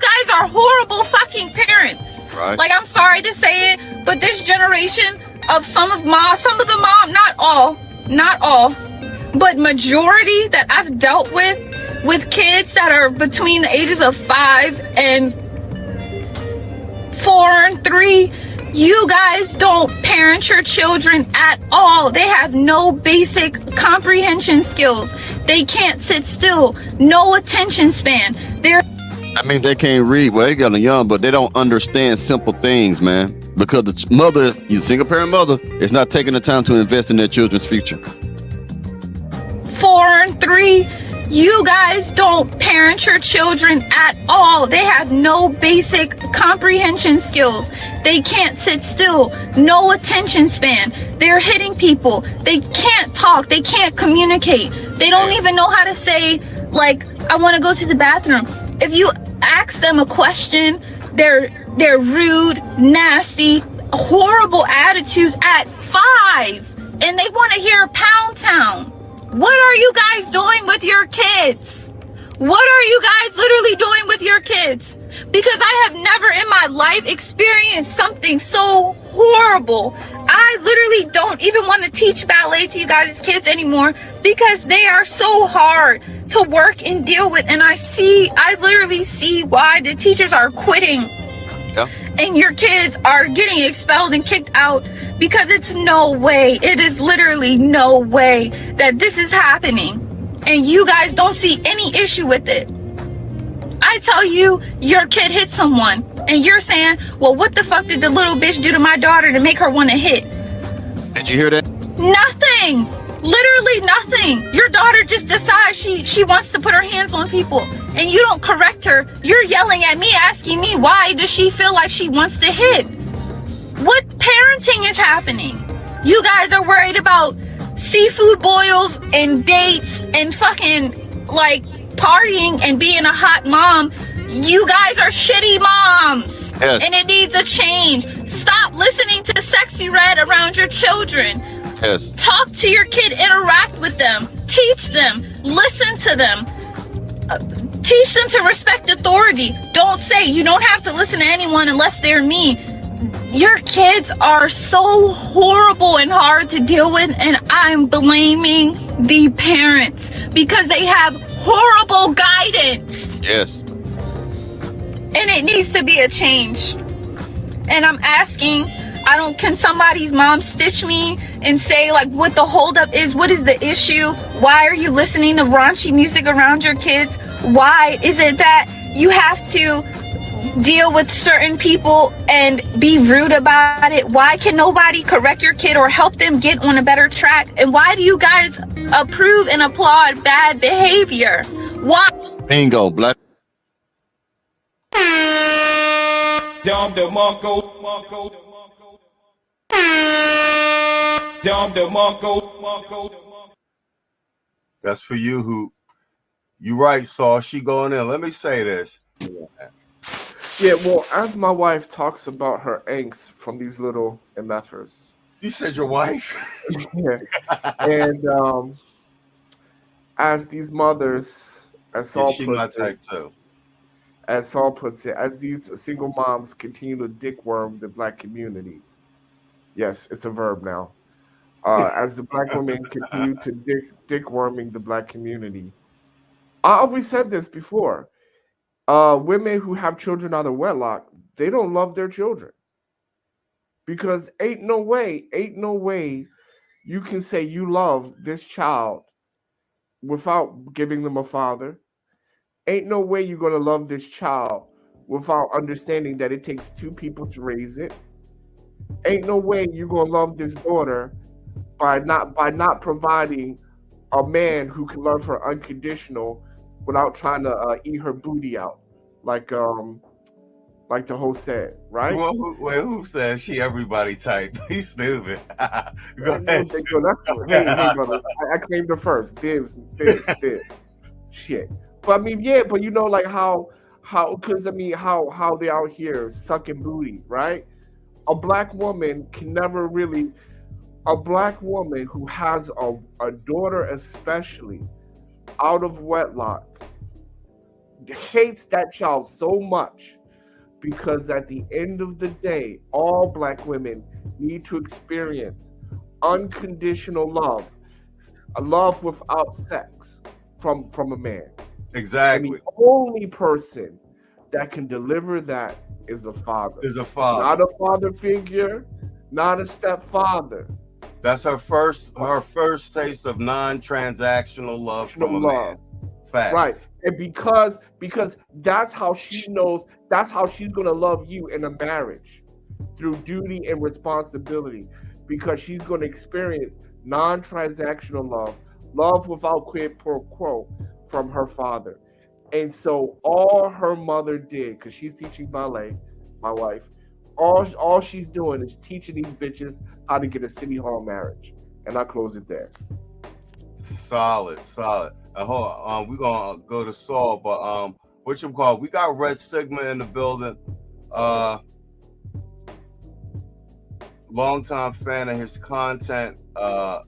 guys are horrible fucking parents. Right. Like, I'm sorry to say it, but this generation of some of the mom, not all, but majority that I've dealt with kids that are between the ages of 5 and 4 and 3, you guys don't parent your children at all. They have no basic comprehension skills. They can't sit still. No attention span. I mean, they can't read. Well, they got young, but they don't understand simple things, man. Because the mother, you single parent mother, is not taking the time to invest in their children's future. 4 and 3, you guys don't parent your children at all. They have no basic comprehension skills. They can't sit still. No attention span. They're hitting people. They can't talk. They can't communicate. They don't even know how to say, like, I want to go to the bathroom. If you ask them a question, they're rude, nasty, horrible attitudes at 5, and they want to hear Pound Town. What are you guys doing with your kids? What are you guys literally doing with your kids? Because I have never in my life experienced something so horrible. I literally don't even want to teach ballet to you guys' kids anymore because they are so hard to work and deal with. And I literally see why the teachers are quitting. Yeah. And your kids are getting expelled and kicked out because it is literally no way that this is happening. And you guys don't see any issue with it. I tell you, your kid hit someone, and you're saying, well, what the fuck did the little bitch do to my daughter to make her want to hit? Did you hear that? Nothing. Literally nothing. Your daughter just decides she wants to put her hands on people, and you don't correct her. You're yelling at me, asking me, why does she feel like she wants to hit? What parenting is happening? You guys are worried about seafood boils and dates and fucking, like, partying and being a hot mom. You guys are shitty moms. Yes. And it needs a change. Stop listening to Sexy Red around your children. Yes. Talk to your kid, interact with them, teach them, listen to them, teach them to respect authority. Don't say you don't have to listen to anyone unless they're me. Your kids are so horrible and hard to deal with, and I'm blaming the parents because they have horrible guidance. Yes. And it needs to be a change. And I'm asking, can somebody's mom stitch me and say, like, what the holdup is? What is the issue? Why are you listening to raunchy music around your kids? Why is it that you have to deal with certain people and be rude about it? Why can nobody correct your kid or help them get on a better track? And why do you guys approve and applaud bad behavior? Why? Bingo, black. That's for you who you right, Saw. She going in. Let me say this. Yeah, well, as my wife talks about her angst from these little MFers. You said your wife? Yeah. And as these mothers, as Saul puts it, as these single moms continue to dickworm the Black community. Yes, it's a verb now. As the Black women continue to dickworming the Black community. I always said this before. Women who have children out of wedlock, they don't love their children. Because ain't no way you can say you love this child without giving them a father. Ain't no way you're going to love this child without understanding that it takes two people to raise it. Ain't no way you're going to love this daughter by not providing a man who can love her unconditional without trying to eat her booty out, like the host said, right? Well, who said she everybody type? He's stupid. Go ahead. Hey, brother, I claimed her first. Dibs. Shit. But I mean, yeah, but you know, like how they out here sucking booty, right? A Black woman can never really. A Black woman who has a daughter, especially out of wedlock, hates that child so much because at the end of the day, all Black women need to experience unconditional love, a love without sex from a man. Exactly. And the only person that can deliver that is a father. Is a father. Not a father figure, not a stepfather. That's her first taste of non-transactional love from a man. Facts. Right. And because that's how she knows, that's how she's gonna love you in a marriage, through duty and responsibility, because she's gonna experience non-transactional love without quid pro quo from her father. And so all her mother did, because she's teaching ballet, my wife, all she's doing is teaching these bitches how to get a city hall marriage. And I close it there. Solid. Hold on, we're gonna go to Saul, but what you call? We got Red Sigma in the building. Longtime fan of his content. The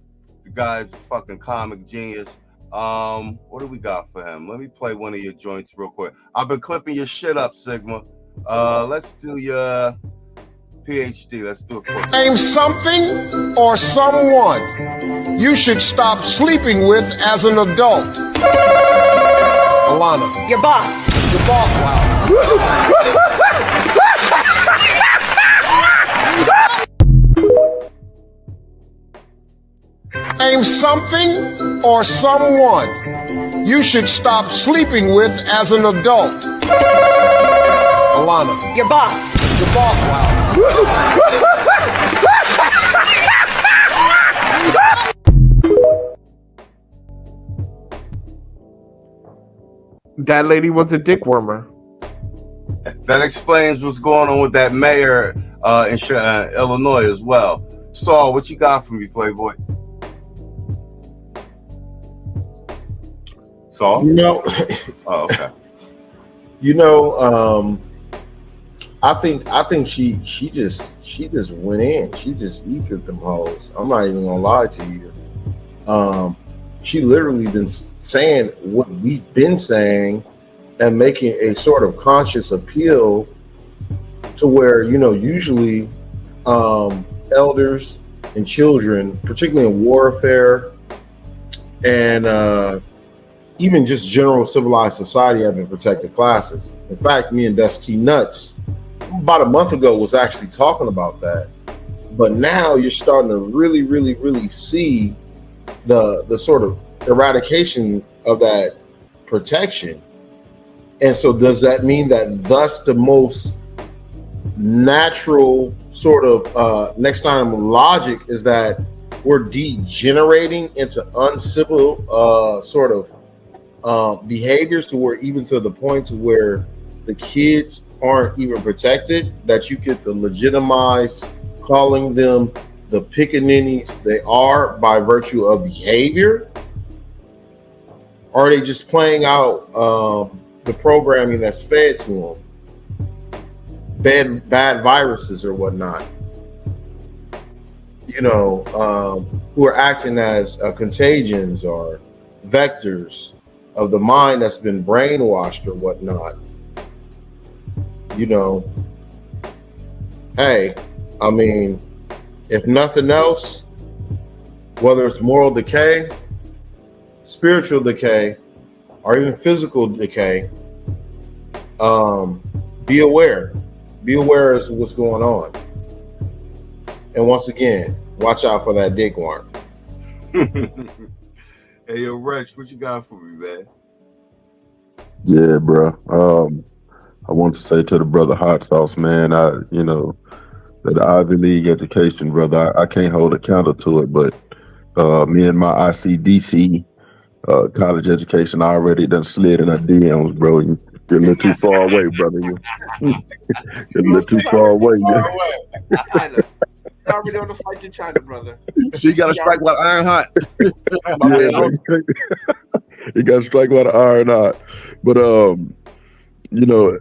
guy's a fucking comic genius. What do we got for him? Let me play one of your joints real quick. I've been clipping your shit up, Sigma. Let's do your PhD. Let's do it quick. Name something or someone you should stop sleeping with as an adult. Alana. Your boss. Your boss. Wow. Name something or someone you should stop sleeping with as an adult. Alana. Your boss. Your boss. Wow. That lady was a dick wormer. That explains what's going on with that mayor in Illinois as well. Saul, what you got for me, Playboy? Saul? You know, oh, okay. You know, I think she just went in. She just ethered them hoes. I'm not even gonna lie to you. She literally been saying what we've been saying and making a sort of conscious appeal to where, you know, usually elders and children, particularly in warfare and even just general civilized society, have been protected classes. In fact, me and Dusty Nuts about a month ago was actually talking about that. But now you're starting to really, really, really see the sort of eradication of that protection. And so does that mean that thus the most natural sort of next time logic is that we're degenerating into uncivil sort of behaviors, to where even to the point to where the kids aren't even protected, that you get the legitimized calling them the pickaninnies they are by virtue of behavior? Or are they just playing out the programming that's fed to them, bad viruses or whatnot, you know, who are acting as contagions or vectors of the mind that's been brainwashed or whatnot? You know, hey, I mean, if nothing else, whether it's moral decay, spiritual decay, or even physical decay, be aware. Be aware of what's going on. And once again, watch out for that dick worm. Hey, yo, Rex, what you got for me, man? Yeah, bro. I want to say to the brother Hot Sauce, man, that Ivy League education, brother, I can't hold a candle to it, but me and my ICDC college education, I already done slid in her DMs, bro. You're a little too far away, brother. You're a little too far away. China. Already on the fight to China, brother. She got to strike while iron hot. He got to strike while the iron hot. But you know,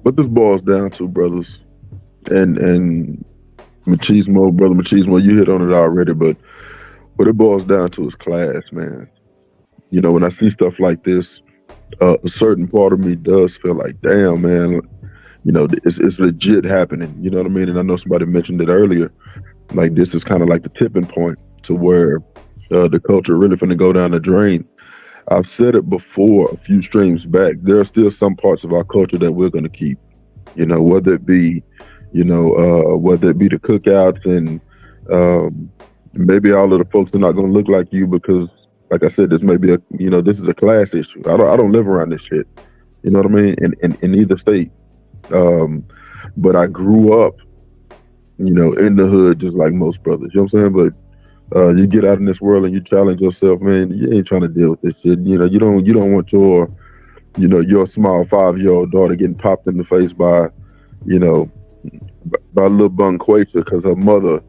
what this boils down to, brothers, and Machismo, brother Machismo, you hit on it already, but what it boils down to is class, man. You know, when I see stuff like this, a certain part of me does feel like, damn, man, you know, it's legit happening. You know what I mean? And I know somebody mentioned it earlier. Like, this is kind of like the tipping point to where the culture really finna go down the drain. I've said it before a few streams back. There are still some parts of our culture that we're gonna keep. You know, whether it be the cookouts and maybe all of the folks are not gonna look like you because, like I said, this may be this is a class issue. I don't live around this shit. You know what I mean? In either state. But I grew up, in the hood just like most brothers. You know what I'm saying? But you get out in this world and you challenge yourself, man. You ain't trying to deal with this shit. You don't want your small 5-year-old daughter getting popped in the face by little bun Quasia because her mother,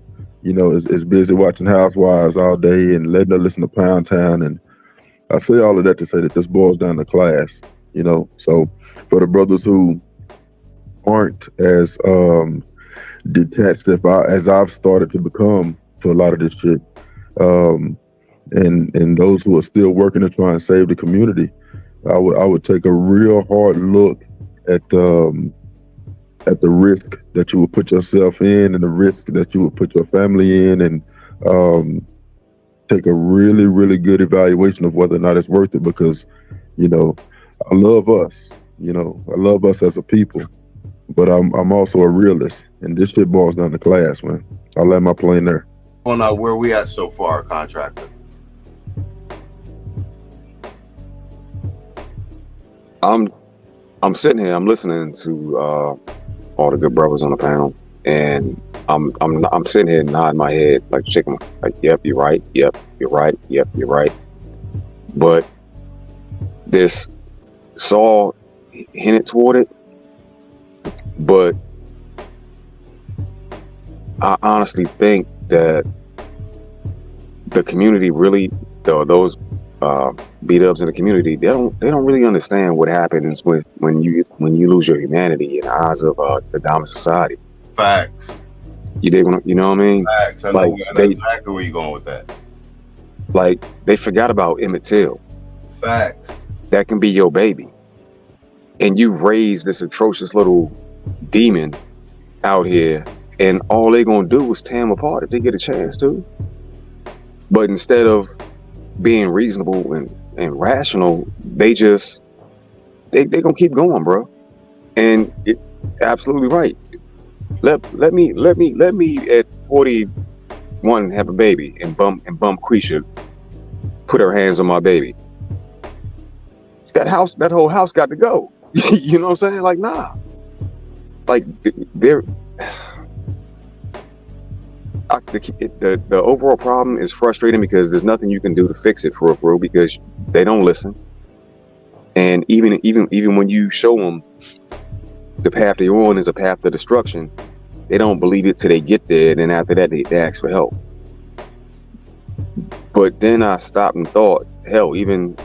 is busy watching Housewives all day and letting her listen to Pound Town. And I say all of that to say that this boils down to class, So for the brothers who aren't as detached as I've started to become for a lot of this shit, and those who are still working to try and save the community, I would take a real hard look at the risk that you would put yourself in and the risk that you would put your family in, and take a really, really good evaluation of whether or not it's worth it. Because, I love us, I love us as a people, but I'm also a realist, and this shit boils down to class, man. I'll land my plane there. Well, now, where we at so far, contractor? I'm sitting here, I'm listening to all the good brothers on the panel, and I'm sitting here nodding my head like chicken, like, yep, you're right, yep, you're right, yep, you're right. But this Saul hinted toward it, but I honestly think that the community really, those beat-ups in the community, they don't really understand what happens when you lose your humanity in the eyes of the dominant society. Facts. You know what I mean? Facts. I know exactly where you're going with that. Like, they forgot about Emmett Till. Facts. That can be your baby, and you raise this atrocious little demon out here, and all they're gonna do is tear him apart if they get a chance to. But instead of being reasonable and rational, they gonna keep going, bro. And absolutely right. Let me at 41 have a baby and bump Quisha put her hands on my baby. That whole house got to go. You know what I'm saying? Like, nah. Like, the overall problem is frustrating because there's nothing you can do to fix it for real, because they don't listen. And even when you show them the path they're on is a path to destruction, they don't believe it till they get there, and then after that they ask for help. But then I stopped and thought, hell, even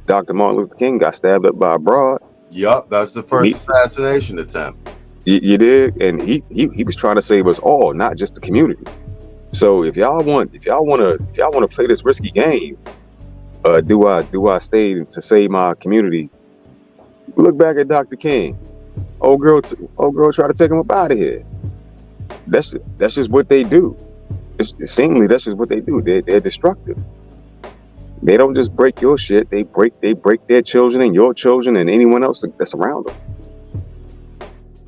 Dr. Martin Luther King got stabbed up by a broad. Yup, that's the first assassination attempt. You did, and he was trying to save us all, not just the community. So if y'all want to play this risky game, do I stay to save my community? Look back at Dr. King. Old girl tried to take him up out of here. That's just what they do. Seemingly that's just what they do. They're destructive. They don't just break your shit. They break their children and your children and anyone else that's around them.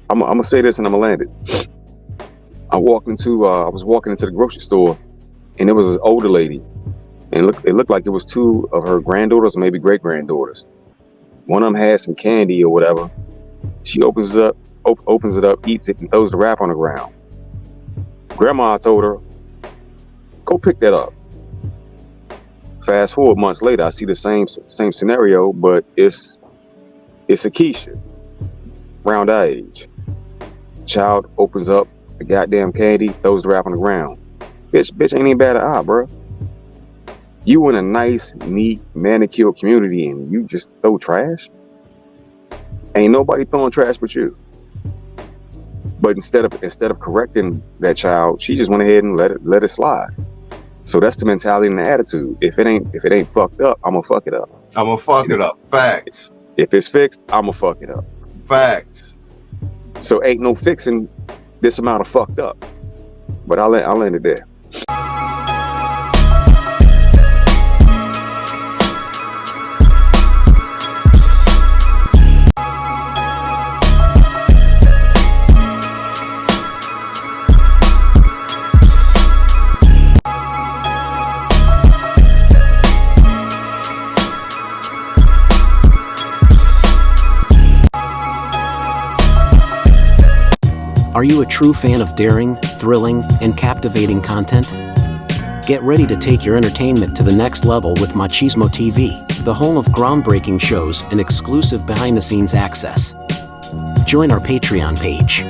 I'm gonna say this and I'm gonna land it. I was walking into the grocery store, and there was this older lady, and it looked like it was two of her granddaughters or maybe great granddaughters. One of them had some candy or whatever. She opens it up, eats it, and throws the wrap on the ground. Grandma told her, "Go pick that up." Fast forward months later, I see the same scenario, but it's a Keisha, around our age. Child opens up the goddamn candy, throws the wrap on the ground. Bitch ain't even bad at eye, bro. You in a nice, neat, manicured community and you just throw trash? Ain't nobody throwing trash but you. But instead of correcting that child, she just went ahead and let it slide. So that's the mentality and the attitude. If it ain't fucked up, I'm gonna fuck it up. I'ma fuck it up. Facts. If it's fixed, I'ma fuck it up. Facts. So ain't no fixing this amount of fucked up. But I'll end it there. Are you a true fan of daring, thrilling, and captivating content? Get ready to take your entertainment to the next level with Machismo TV, the home of groundbreaking shows and exclusive behind-the-scenes access. Join our Patreon page.